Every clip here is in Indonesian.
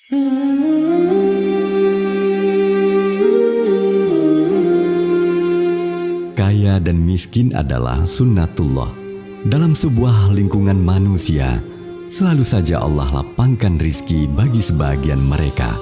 Kaya dan miskin adalah sunnatullah. Dalam sebuah lingkungan manusia, selalu saja Allah lapangkan rizki bagi sebagian mereka.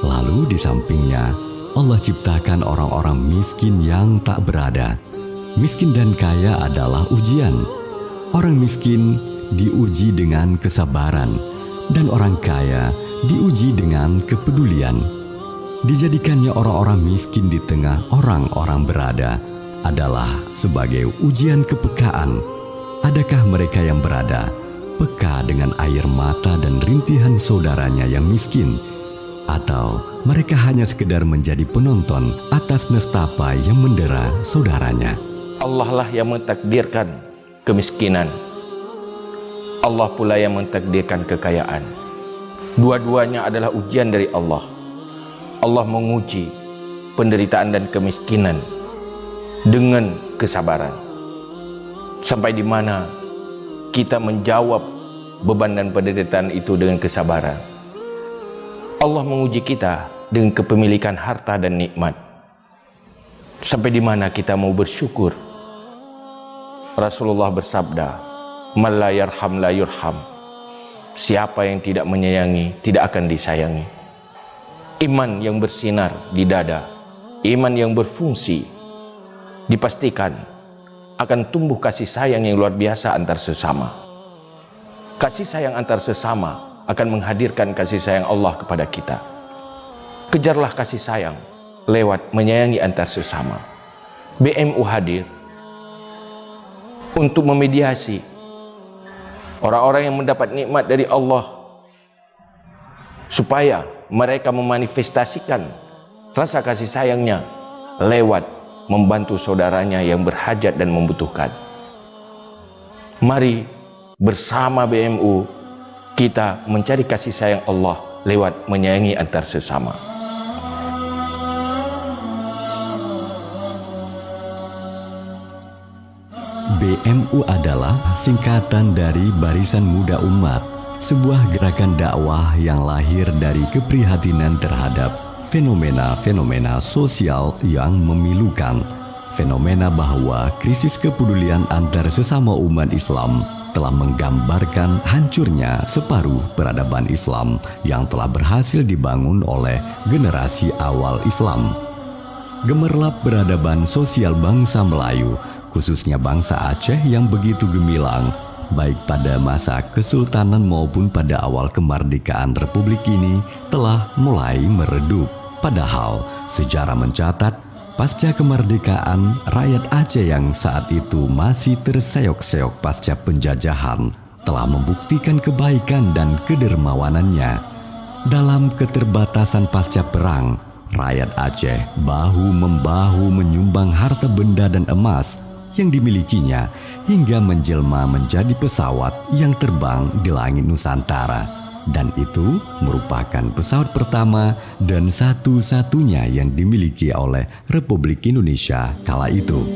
Lalu di sampingnya, Allah ciptakan orang-orang miskin yang tak berada. Miskin dan kaya adalah ujian. Orang miskin diuji dengan kesabaran, dan orang kaya diuji dengan kepedulian. Dijadikannya orang-orang miskin di tengah orang-orang berada adalah sebagai ujian kepekaan. Adakah mereka yang berada peka dengan air mata dan rintihan saudaranya yang miskin? Atau mereka hanya sekedar menjadi penonton atas nestapa yang mendera saudaranya? Allah lah yang mentakdirkan kemiskinan. Allah pula yang mentakdirkan kekayaan. Dua-duanya adalah ujian dari Allah. Allah menguji penderitaan dan kemiskinan dengan kesabaran. Sampai di mana kita menjawab beban dan penderitaan itu dengan kesabaran. Allah menguji kita dengan kepemilikan harta dan nikmat. Sampai di mana kita mau bersyukur. Rasulullah bersabda, "Man la yarham la yurham." Siapa yang tidak menyayangi tidak akan disayangi. Iman yang bersinar di dada, iman yang berfungsi, dipastikan akan tumbuh kasih sayang yang luar biasa antar sesama. Kasih sayang antar sesama akan menghadirkan kasih sayang Allah kepada kita. Kejarlah kasih sayang lewat menyayangi antar sesama. BMU hadir untuk memediasi orang-orang yang mendapat nikmat dari Allah, supaya mereka memanifestasikan rasa kasih sayangnya lewat membantu saudaranya yang berhajat dan membutuhkan. Mari bersama BMU kita mencari kasih sayang Allah lewat menyayangi antar sesama. BMU adalah singkatan dari Barisan Muda Umat, sebuah gerakan dakwah yang lahir dari keprihatinan terhadap fenomena-fenomena sosial yang memilukan. Fenomena bahwa krisis kepedulian antar sesama umat Islam telah menggambarkan hancurnya separuh peradaban Islam yang telah berhasil dibangun oleh generasi awal Islam. Gemerlap peradaban sosial bangsa Melayu, khususnya bangsa Aceh yang begitu gemilang, baik pada masa kesultanan maupun pada awal kemerdekaan Republik ini, telah mulai meredup. Padahal sejarah mencatat, pasca kemerdekaan, rakyat Aceh yang saat itu masih terseok-seok pasca penjajahan telah membuktikan kebaikan dan kedermawanannya. Dalam keterbatasan pasca perang, rakyat Aceh bahu-membahu menyumbang harta benda dan emas yang dimilikinya hingga menjelma menjadi pesawat yang terbang di langit Nusantara. Dan itu merupakan pesawat pertama dan satu-satunya yang dimiliki oleh Republik Indonesia kala itu.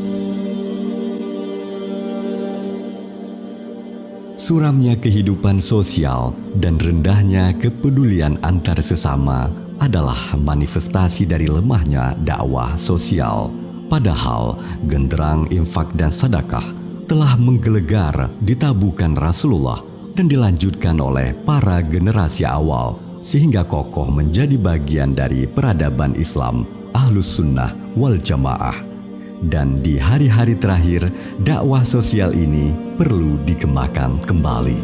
Suramnya kehidupan sosial dan rendahnya kepedulian antar sesama adalah manifestasi dari lemahnya dakwah sosial. Padahal genderang infak dan sedekah telah menggelegar di tabukan Rasulullah dan dilanjutkan oleh para generasi awal, sehingga kokoh menjadi bagian dari peradaban Islam Ahlus Sunnah wal Jamaah. Dan di hari-hari terakhir, dakwah sosial ini perlu dikembangkan kembali.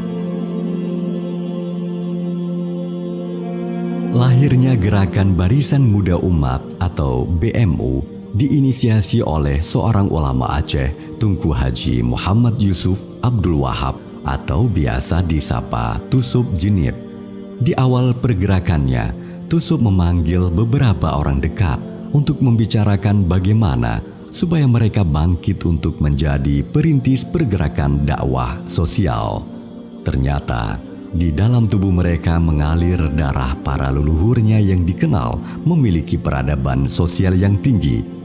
Lahirnya Gerakan Barisan Muda Umat atau BMU diinisiasi oleh seorang ulama Aceh, Tunku Haji Muhammad Yusuf Abdul Wahab atau biasa disapa Tusub Jenib. Di awal pergerakannya, Tusub memanggil beberapa orang dekat untuk membicarakan bagaimana supaya mereka bangkit untuk menjadi perintis pergerakan dakwah sosial. Ternyata di dalam tubuh mereka mengalir darah para leluhurnya yang dikenal memiliki peradaban sosial yang tinggi.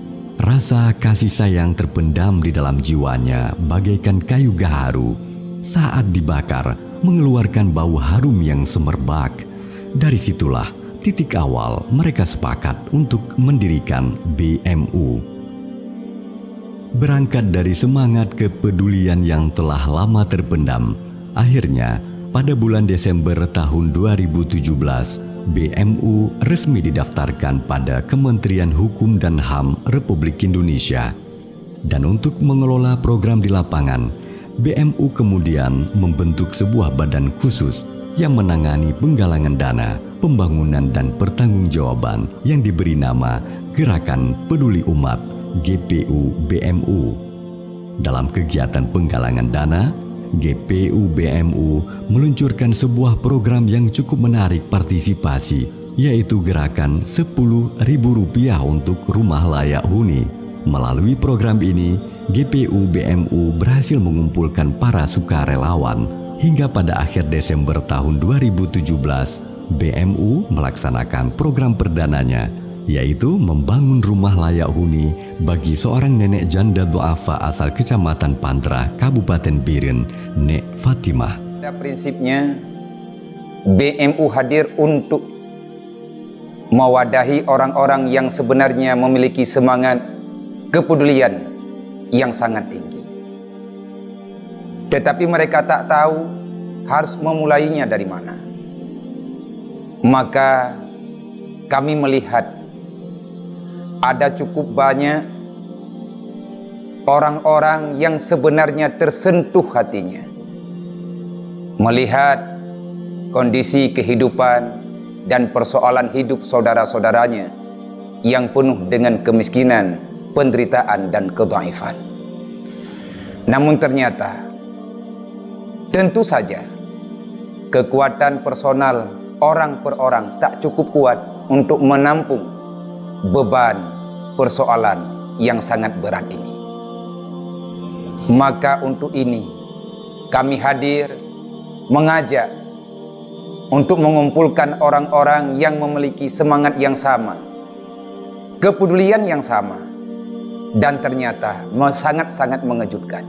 Rasa kasih sayang terpendam di dalam jiwanya bagaikan kayu gaharu. Saat dibakar, mengeluarkan bau harum yang semerbak. Dari situlah titik awal mereka sepakat untuk mendirikan BMU. Berangkat dari semangat kepedulian yang telah lama terpendam, akhirnya pada bulan Desember tahun 2017, BMU resmi didaftarkan pada Kementerian Hukum dan HAM Republik Indonesia. Dan untuk mengelola program di lapangan, BMU kemudian membentuk sebuah badan khusus yang menangani penggalangan dana, pembangunan dan pertanggungjawaban yang diberi nama Gerakan Peduli Umat GPU BMU. Dalam kegiatan penggalangan dana, GPU BMU meluncurkan sebuah program yang cukup menarik partisipasi, yaitu gerakan Rp10.000 untuk rumah layak huni. Melalui program ini, GPU BMU berhasil mengumpulkan para sukarelawan hingga pada akhir Desember tahun 2017, BMU melaksanakan program perdananya, yaitu membangun rumah layak huni bagi seorang nenek janda duafa asal Kecamatan Pantra, Kabupaten Biren, Nek Fatimah. Pada prinsipnya, BMU hadir untuk mewadahi orang-orang yang sebenarnya memiliki semangat kepedulian yang sangat tinggi. Tetapi mereka tak tahu harus memulainya dari mana. Maka kami melihat ada cukup banyak orang-orang yang sebenarnya tersentuh hatinya melihat kondisi kehidupan dan persoalan hidup saudara-saudaranya yang penuh dengan kemiskinan, penderitaan dan kedhaifan. Namun ternyata tentu saja kekuatan personal orang per orang tak cukup kuat untuk menampung beban persoalan yang sangat berat ini. Maka untuk ini kami hadir mengajak untuk mengumpulkan orang-orang yang memiliki semangat yang sama, kepedulian yang sama, dan ternyata sangat-sangat mengejutkan.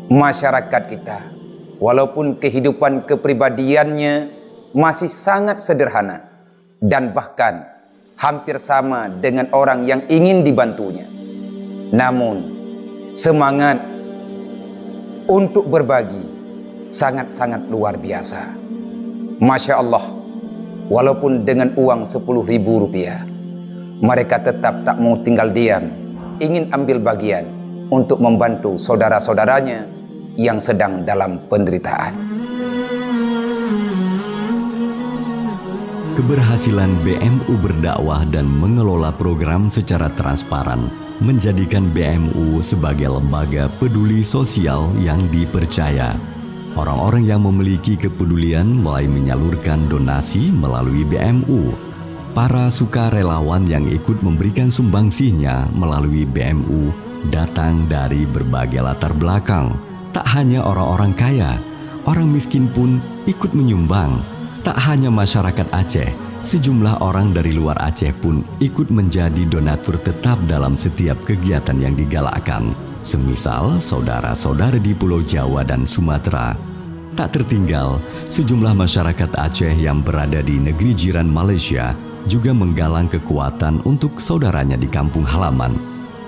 Masyarakat kita, walaupun kehidupan kepribadiannya masih sangat sederhana dan bahkan hampir sama dengan orang yang ingin dibantunya, namun semangat untuk berbagi sangat-sangat luar biasa. Masya Allah, walaupun dengan uang Rp10.000, mereka tetap tak mau tinggal diam, ingin ambil bagian untuk membantu saudara-saudaranya yang sedang dalam penderitaan. Keberhasilan BMU berdakwah dan mengelola program secara transparan menjadikan BMU sebagai lembaga peduli sosial yang dipercaya. Orang-orang yang memiliki kepedulian mulai menyalurkan donasi melalui BMU. Para sukarelawan yang ikut memberikan sumbangsihnya melalui BMU datang dari berbagai latar belakang. Tak hanya orang-orang kaya, orang miskin pun ikut menyumbang. Tak hanya masyarakat Aceh, sejumlah orang dari luar Aceh pun ikut menjadi donatur tetap dalam setiap kegiatan yang digalakkan. Semisal saudara-saudara di Pulau Jawa dan Sumatera. Tak tertinggal, sejumlah masyarakat Aceh yang berada di negeri jiran Malaysia juga menggalang kekuatan untuk saudaranya di kampung halaman.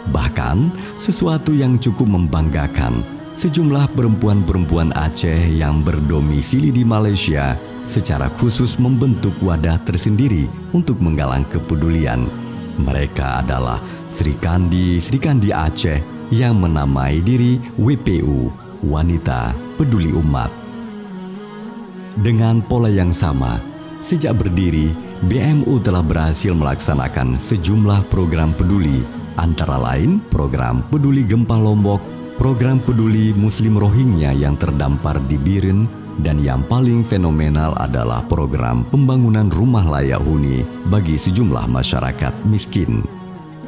Bahkan, sesuatu yang cukup membanggakan, sejumlah perempuan-perempuan Aceh yang berdomisili di Malaysia secara khusus membentuk wadah tersendiri untuk menggalang kepedulian. Mereka adalah Sri Kandi Aceh yang menamai diri WPU, Wanita Peduli Umat. Dengan pola yang sama, sejak berdiri, BMU telah berhasil melaksanakan sejumlah program peduli, antara lain program Peduli Gempa Lombok, program Peduli Muslim Rohingya yang terdampar di Biren, dan yang paling fenomenal adalah program pembangunan rumah layak huni bagi sejumlah masyarakat miskin.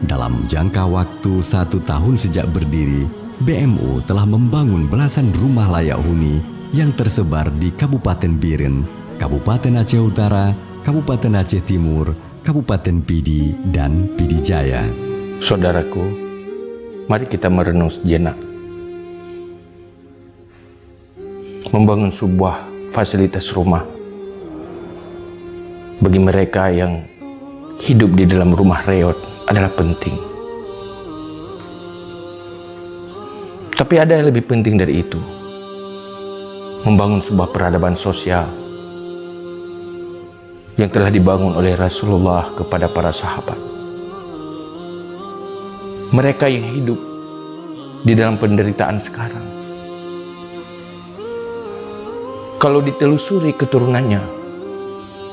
Dalam jangka waktu 1 tahun sejak berdiri, BMU telah membangun belasan rumah layak huni yang tersebar di Kabupaten Biren, Kabupaten Aceh Utara, Kabupaten Aceh Timur, Kabupaten Pidi, dan Pidi Jaya. Saudaraku, mari kita merenung sejenak. Membangun sebuah fasilitas rumah bagi mereka yang hidup di dalam rumah reot adalah penting. Tapi ada yang lebih penting dari itu. Membangun sebuah peradaban sosial yang telah dibangun oleh Rasulullah kepada para sahabat. Mereka yang hidup di dalam penderitaan sekarang, kalau ditelusuri keturunannya,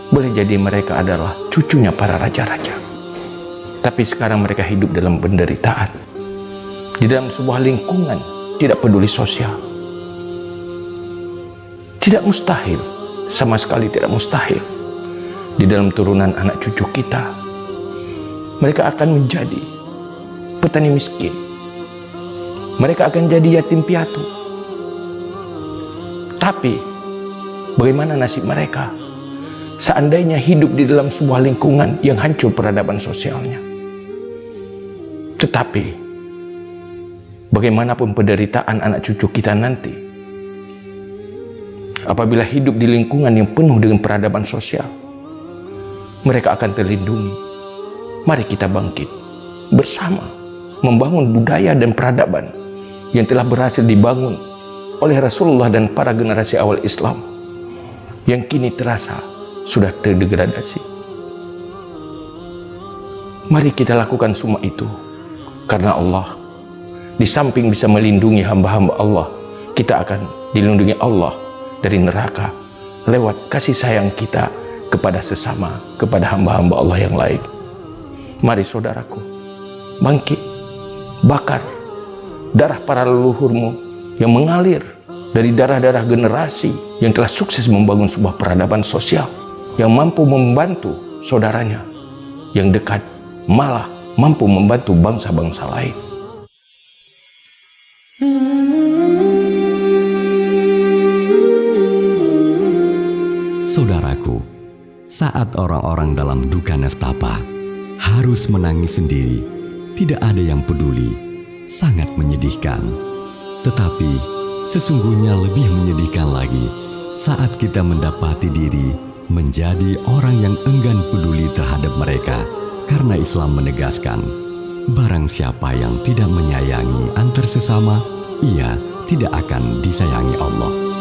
boleh jadi mereka adalah cucunya para raja-raja. Tapi sekarang mereka hidup dalam penderitaan, di dalam sebuah lingkungan tidak peduli sosial. Tidak mustahil, sama sekali tidak mustahil, di dalam turunan anak cucu kita, mereka akan menjadi petani miskin. Mereka akan jadi yatim piatu. Tapi bagaimana nasib mereka seandainya hidup di dalam sebuah lingkungan yang hancur peradaban sosialnya? Tetapi bagaimanapun penderitaan anak cucu kita nanti, apabila hidup di lingkungan yang penuh dengan peradaban sosial, mereka akan terlindungi. Mari kita bangkit bersama, membangun budaya dan peradaban yang telah berhasil dibangun oleh Rasulullah dan para generasi awal Islam, yang kini terasa sudah terdegradasi. Mari kita lakukan semua itu, karena Allah di samping bisa melindungi hamba-hamba Allah, kita akan dilindungi Allah dari neraka lewat kasih sayang kita kepada sesama, kepada hamba-hamba Allah yang lain. Mari saudaraku, bangkit, bakar darah para leluhurmu yang mengalir dari darah-darah generasi yang telah sukses membangun sebuah peradaban sosial yang mampu membantu saudaranya yang dekat, malah mampu membantu bangsa-bangsa lain. Saudaraku, saat orang-orang dalam duka nestapa harus menangis sendiri, tidak ada yang peduli, sangat menyedihkan. Tetapi sesungguhnya lebih menyedihkan lagi saat kita mendapati diri menjadi orang yang enggan peduli terhadap mereka, karena Islam menegaskan, barang siapa yang tidak menyayangi antar sesama, ia tidak akan disayangi Allah.